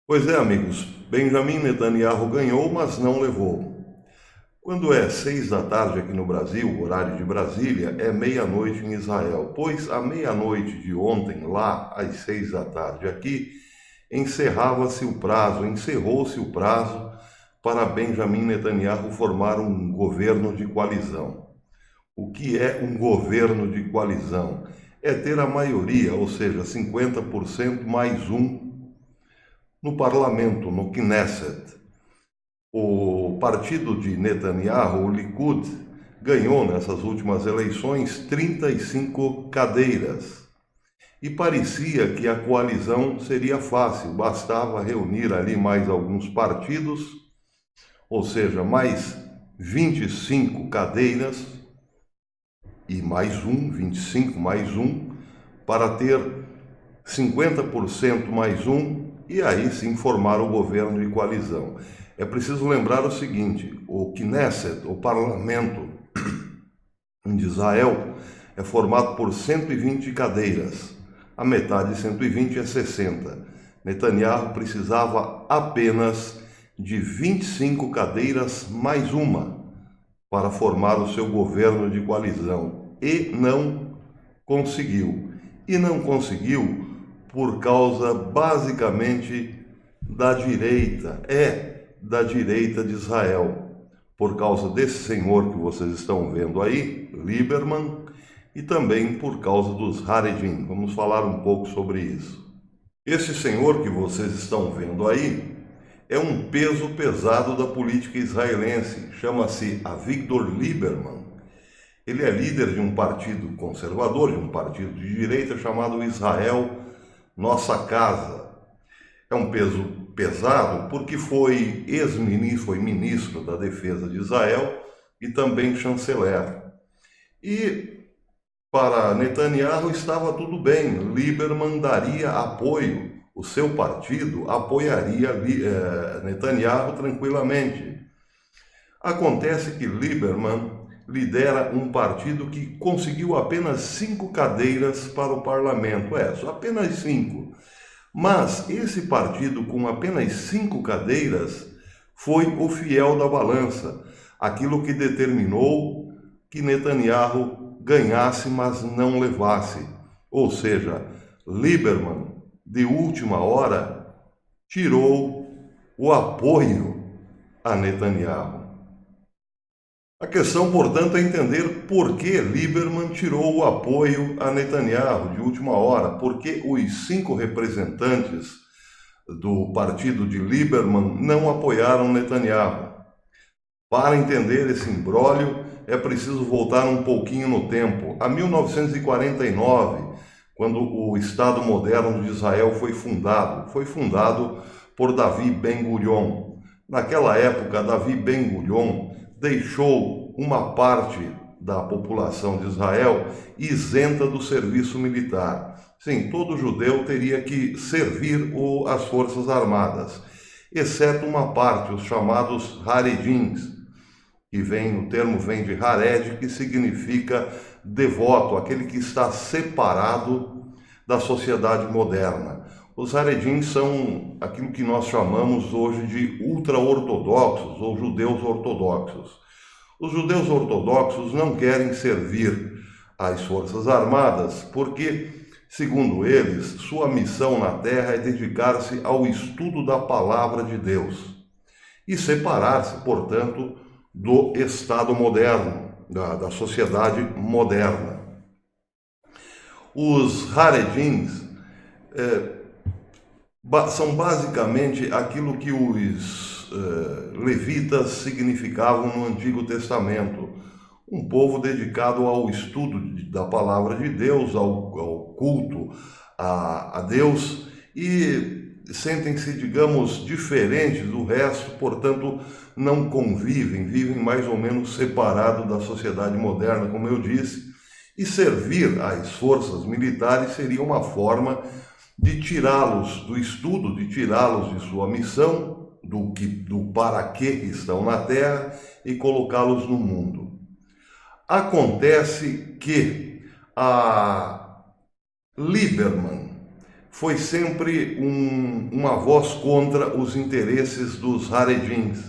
Pois é, amigos, Benjamin Netanyahu ganhou, mas não levou. Quando é 6 da tarde aqui no Brasil, horário de Brasília, é meia-noite em Israel, pois à meia-noite de ontem, lá às 6 da tarde aqui, encerrou-se o prazo para Benjamin Netanyahu formar um governo de coalizão. O que é um governo de coalizão? É ter a maioria, ou seja, 50% mais um no parlamento, no Knesset. O partido de Netanyahu, o Likud, ganhou nessas últimas eleições 35 cadeiras. E parecia que a coalizão seria fácil, bastava reunir ali mais alguns partidos, ou seja, mais 25 cadeiras e mais um, 25 mais um, para ter 50% mais um e aí sim formar o governo de coalizão. É preciso lembrar o seguinte: o Knesset, o parlamento de Israel, é formado por 120 cadeiras. A metade de 120 é 60. Netanyahu precisava apenas de 25 cadeiras mais uma para formar o seu governo de coalizão e não conseguiu. E não conseguiu por causa basicamente da direita de Israel, por causa desse senhor que vocês estão vendo aí, Lieberman, e também por causa dos Haredim. Vamos falar um pouco sobre isso. Esse senhor que vocês estão vendo aí é um peso pesado da política israelense, chama-se Avigdor Lieberman. Ele é líder de um partido conservador, de um partido de direita chamado Israel Nossa Casa. É um peso pesado porque foi ex-ministro, foi ministro da Defesa de Israel e também chanceler. E para Netanyahu estava tudo bem, Lieberman daria apoio, o seu partido apoiaria Netanyahu tranquilamente. Acontece que Lieberman lidera um partido que conseguiu apenas 5 cadeiras para o parlamento, só apenas 5. Mas esse partido, com apenas 5 cadeiras, foi o fiel da balança, aquilo que determinou que Netanyahu ganhasse, mas não levasse. Ou seja, Lieberman, de última hora, tirou o apoio a Netanyahu. A questão, portanto, é entender por que Lieberman tirou o apoio a Netanyahu de última hora, porque os 5 representantes do partido de Lieberman não apoiaram Netanyahu. Para entender esse imbróglio, é preciso voltar um pouquinho no tempo, a 1949, quando o Estado moderno de Israel foi fundado. Foi fundado por Davi Ben-Gurion. Naquela época, Davi Ben-Gurion deixou uma parte da população de Israel isenta do serviço militar. Sim, todo judeu teria que servir as Forças Armadas, exceto uma parte, os chamados Haredins, o termo vem de Hared, que significa devoto, aquele que está separado da sociedade moderna. Os Haredim são aquilo que nós chamamos hoje de ultra-ortodoxos ou judeus ortodoxos. Os judeus ortodoxos não querem servir às Forças Armadas porque, segundo eles, sua missão na Terra é dedicar-se ao estudo da Palavra de Deus e separar-se, portanto, do Estado moderno, da sociedade moderna. Os Haredins são basicamente aquilo que os levitas significavam no Antigo Testamento. Um povo dedicado ao estudo da palavra de Deus, ao culto a Deus, e sentem-se, digamos, diferentes do resto, portanto, não convivem, vivem mais ou menos separados da sociedade moderna, como eu disse, e servir às forças militares seria uma forma de tirá-los do estudo, de tirá-los de sua missão, do para que estão na Terra, e colocá-los no mundo. Acontece que a Lieberman foi sempre uma voz contra os interesses dos Haredins.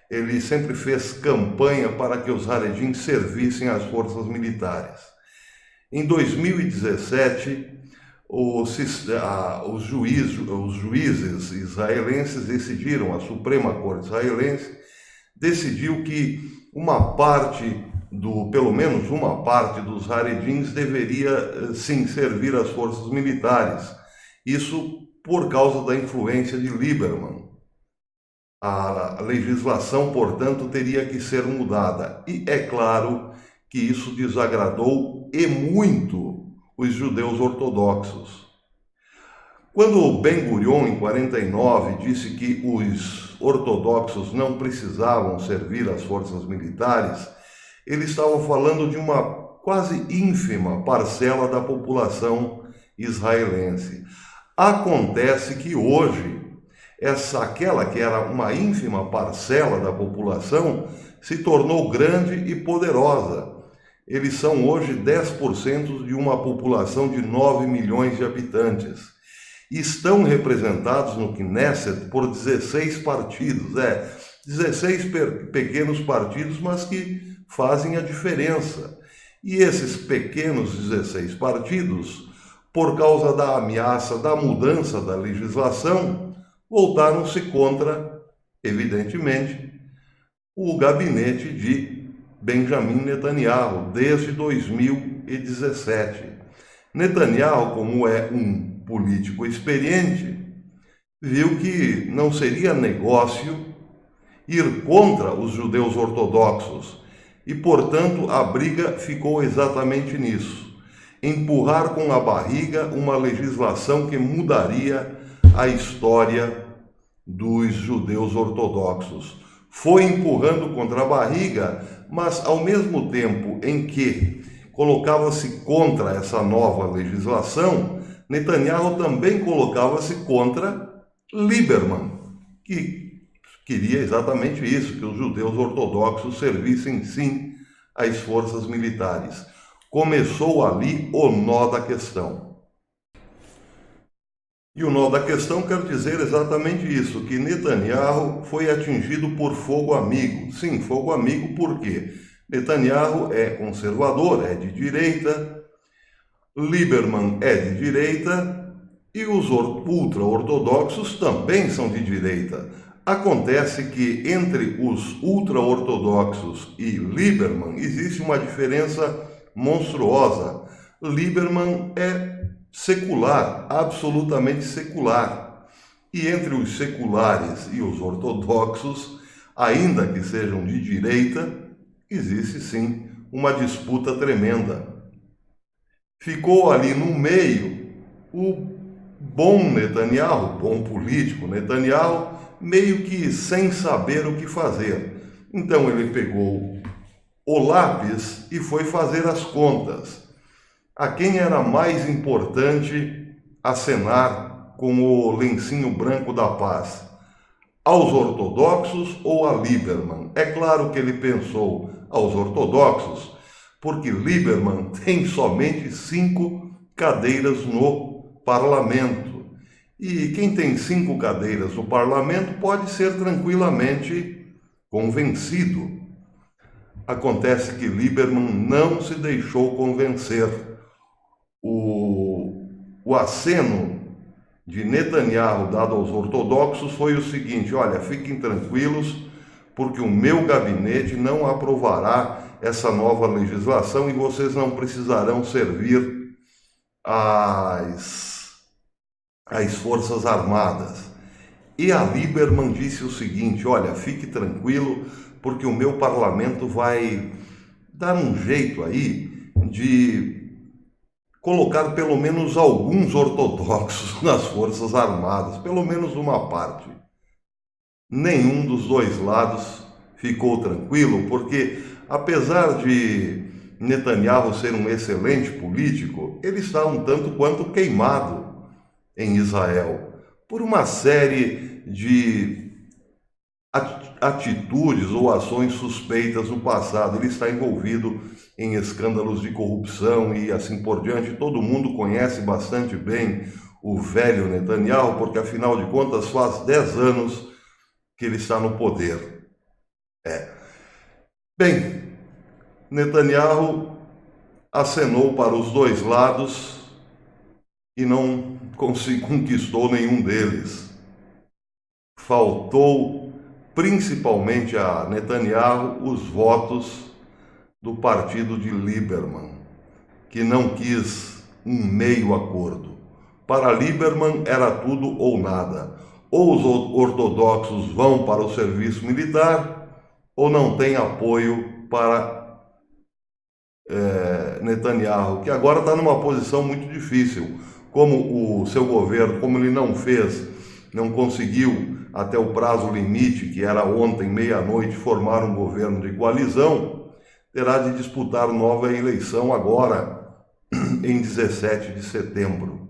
Ele sempre fez campanha para que os Haredins servissem às forças militares. Em 2017, os juízes israelenses decidiram, a Suprema Corte israelense decidiu que pelo menos uma parte dos Haredins deveria sim servir às forças militares. Isso por causa da influência de Lieberman. A legislação, portanto, teria que ser mudada. E é claro que isso desagradou e muito os judeus ortodoxos. Quando Ben-Gurion, em 49, disse que os ortodoxos não precisavam servir às forças militares, ele estava falando de uma quase ínfima parcela da população israelense. Acontece que hoje, aquela que era uma ínfima parcela da população, se tornou grande e poderosa. Eles são hoje 10% de uma população de 9 milhões de habitantes. Estão representados no Knesset por 16 partidos, 16 pequenos partidos, mas que fazem a diferença. E esses pequenos 16 partidos, por causa da ameaça da mudança da legislação, voltaram-se contra, evidentemente, o gabinete de Benjamin Netanyahu desde 2017. Netanyahu, como é um político experiente, viu que não seria negócio ir contra os judeus ortodoxos e, portanto, a briga ficou exatamente nisso: empurrar com a barriga uma legislação que mudaria a história dos judeus ortodoxos. Foi empurrando contra a barriga, mas ao mesmo tempo em que colocava-se contra essa nova legislação, Netanyahu também colocava-se contra Lieberman, que queria exatamente isso, que os judeus ortodoxos servissem sim às forças militares. Começou ali o nó da questão. E o nó da questão quer dizer exatamente isso, que Netanyahu foi atingido por fogo amigo. Sim, fogo amigo por quê? Netanyahu é conservador, é de direita, Lieberman é de direita e os ultra-ortodoxos também são de direita. Acontece que entre os ultra-ortodoxos e Lieberman existe uma diferença monstruosa. Lieberman é secular, absolutamente secular. E entre os seculares e os ortodoxos, ainda que sejam de direita, existe sim uma disputa tremenda. Ficou ali no meio o bom Netanyahu, bom político Netanyahu, meio que sem saber o que fazer. Então ele pegou o lápis e foi fazer as contas. A quem era mais importante acenar com o lencinho branco da paz? Aos ortodoxos ou a Lieberman? É claro que ele pensou aos ortodoxos, porque Lieberman tem somente 5 cadeiras no parlamento. E quem tem 5 cadeiras no parlamento pode ser tranquilamente convencido. Acontece que Lieberman não se deixou convencer. O aceno de Netanyahu dado aos ortodoxos foi o seguinte: olha, fiquem tranquilos, porque o meu gabinete não aprovará essa nova legislação e vocês não precisarão servir às Forças Armadas. E a Lieberman disse o seguinte: olha, fique tranquilo, porque o meu parlamento vai dar um jeito aí de colocar pelo menos alguns ortodoxos nas Forças Armadas, pelo menos uma parte. Nenhum dos dois lados ficou tranquilo, porque apesar de Netanyahu ser um excelente político, ele está um tanto quanto queimado em Israel por uma série de atitudes ou ações suspeitas no passado. Ele está envolvido em escândalos de corrupção e assim por diante. Todo mundo conhece bastante bem o velho Netanyahu, porque afinal de contas faz 10 anos que ele está no poder. Bem, Netanyahu acenou para os dois lados e não conquistou nenhum deles. Faltou principalmente a Netanyahu os votos do partido de Lieberman, que não quis um meio acordo. Para Lieberman era tudo ou nada. Ou os ortodoxos vão para o serviço militar, ou não tem apoio para Netanyahu, que agora está numa posição muito difícil. Como o seu governo, como ele não conseguiu até o prazo limite, que era ontem, meia-noite, formar um governo de coalizão, terá de disputar nova eleição agora, em 17 de setembro.